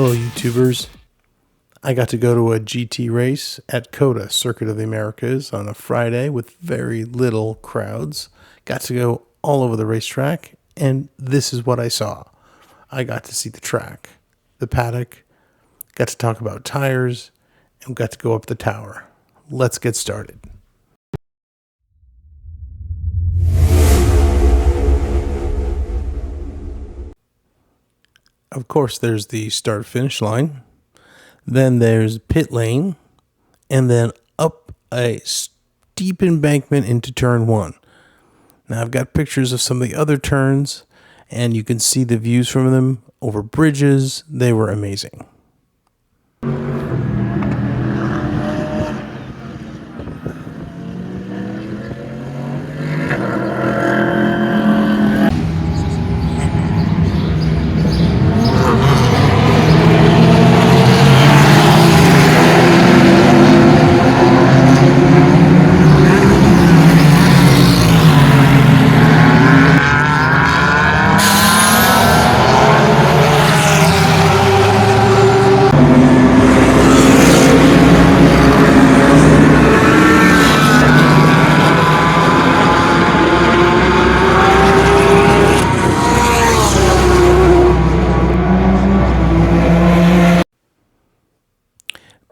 Hello YouTubers. I got to go to a GT race at COTA, Circuit of the Americas, on a Friday with very little crowds. Got to go all over the racetrack, and this is what I saw. I got to see the track, the paddock, got to talk about tires, and got to go up the tower. Let's get started. Of course, there's the start-finish line. Then there's pit lane, and then up a steep embankment into turn one. Now I've got pictures of some of the other turns, and you can see the views from them over bridges. They were amazing.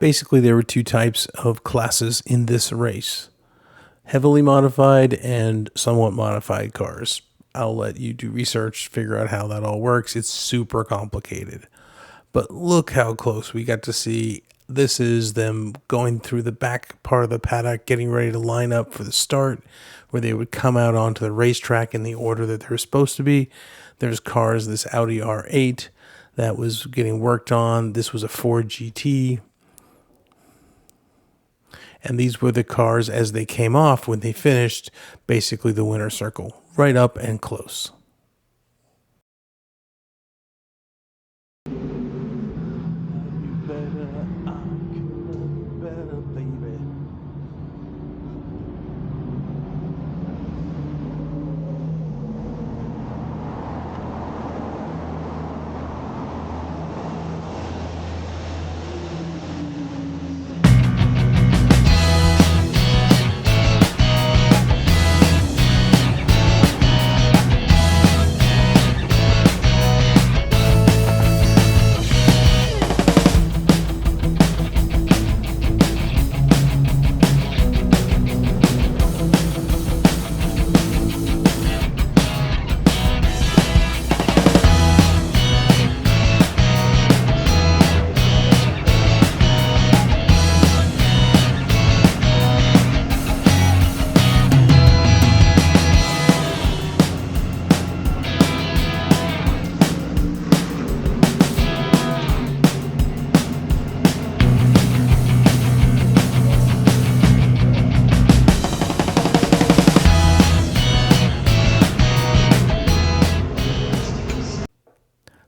Basically, there were two types of classes in this race: heavily modified and somewhat modified cars. I'll let you do research, figure out how that all works. It's super complicated. But look how close we got to see. This is them going through the back part of the paddock, getting ready to line up for the start, where they would come out onto the racetrack in the order that they're supposed to be. There's cars, this Audi R8 that was getting worked on. This was a Ford GT. And these were the cars as they came off when they finished, basically the winner circle, right up and close.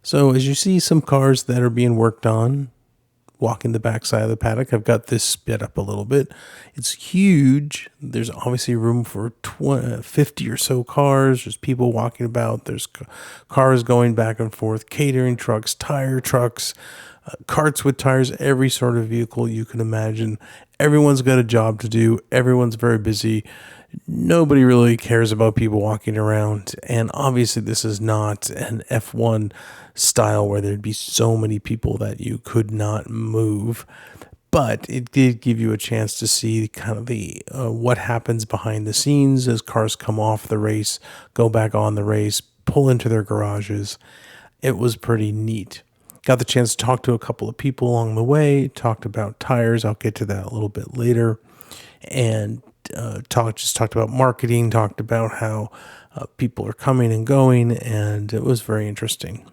So as you see some cars that are being worked on, walking the backside of the paddock, I've got this sped up a little bit. It's huge. There's obviously room for 50 or so cars. There's people walking about. There's cars going back and forth, catering trucks, tire trucks, carts with tires, every sort of vehicle you can imagine. Everyone's got a job to do. Everyone's very busy. Nobody really cares about people walking around. And obviously this is not an F1 style where there'd be so many people that you could not move. But it did give you a chance to see kind of the what happens behind the scenes as cars come off the race, go back on the race, pull into their garages. It was pretty neat. Got the chance to talk to a couple of people along the way, talked about tires. I'll get to that a little bit later. And talked about marketing, talked about how people are coming and going, and it was very interesting.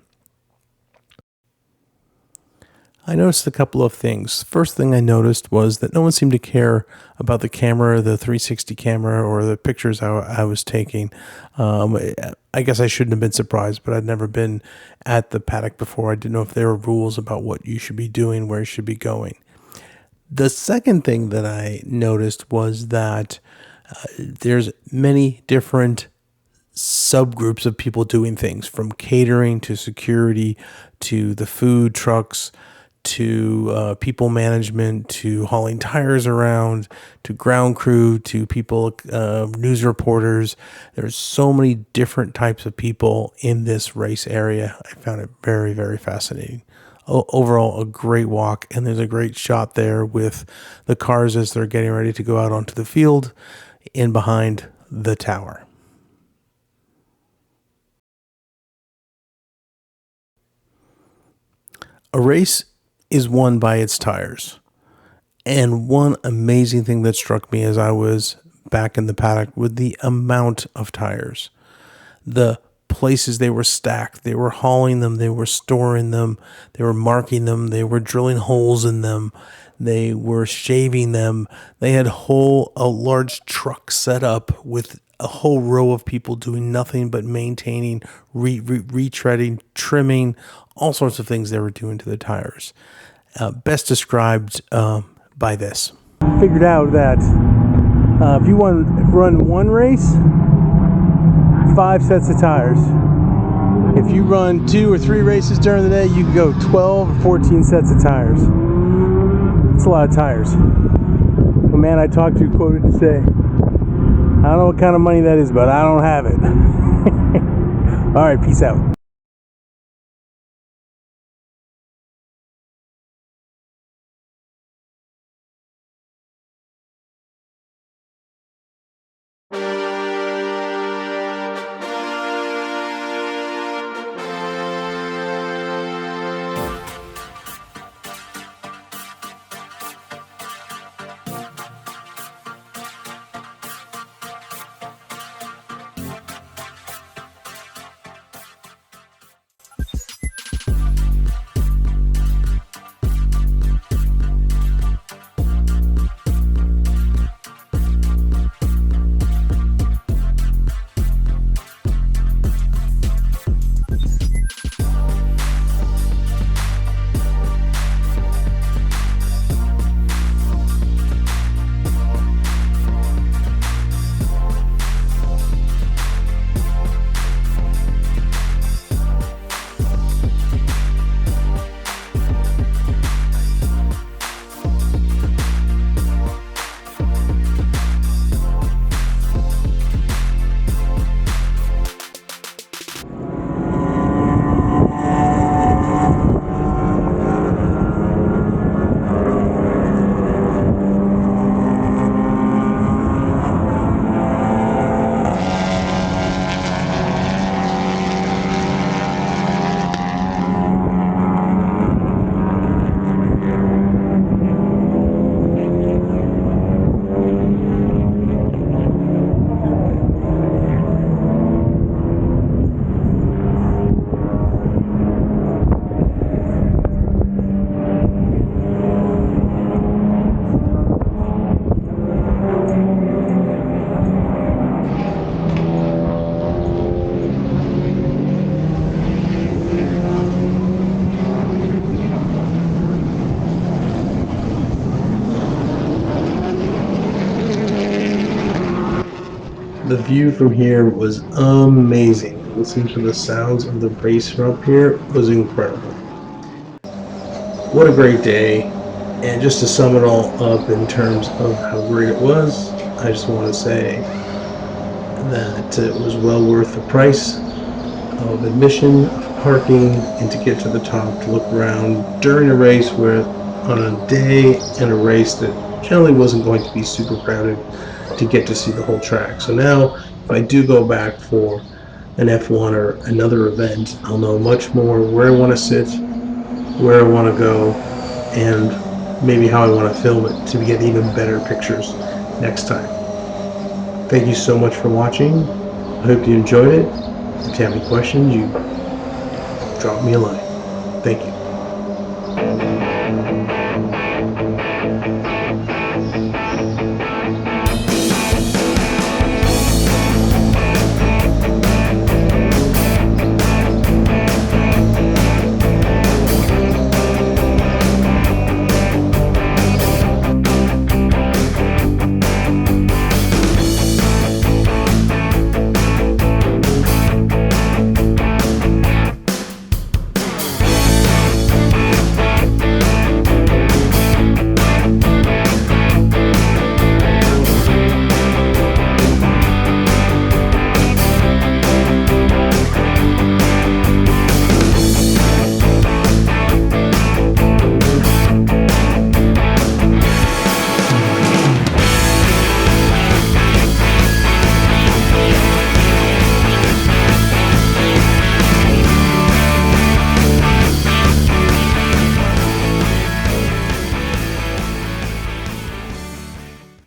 I noticed a couple of things. First thing I noticed was that no one seemed to care about the camera, the 360 camera, or the pictures I was taking. I guess I shouldn't have been surprised, but I'd never been at the paddock before. I didn't know if there were rules about what you should be doing, where you should be going. The second thing that I noticed was that there's many different subgroups of people doing things, from catering to security to the food trucks to people management to hauling tires around to ground crew to people, news reporters. There's so many different types of people in this race area. I found it very, very fascinating. Overall, a great walk, and there's a great shot there with the cars as they're getting ready to go out onto the field in behind the tower. A race is won by its tires. And one amazing thing that struck me as I was back in the paddock with the amount of tires, the places they were stacked, they were hauling them, they were storing them, they were marking them, they were drilling holes in them, they were shaving them. They had a large truck set up with a whole row of people doing nothing but maintaining, retreading, trimming, all sorts of things they were doing to the tires. Best described by this. Figured out that if you want to run one race, 5 sets of tires. If you run 2 or 3 races during the day, you can go 12 or 14 sets of tires. It's a lot of tires. The man I talked to quoted to say, I don't know what kind of money that is, but I don't have it. All right, peace out. The view from here was amazing. Listening to the sounds of the race from up here was incredible. What a great day. And just to sum it all up in terms of how great it was, I just want to say that it was well worth the price of admission, of parking, and to get to the top to look around during a race where on a day in a race that generally wasn't going to be super crowded, to get to see the whole track. So now if I do go back for an F1 or another event, I'll know much more where I want to sit, where I want to go, and maybe how I want to film it to get even better pictures next time. Thank you so much for watching. I hope you enjoyed it. If you have any questions, you drop me a line. Thank you.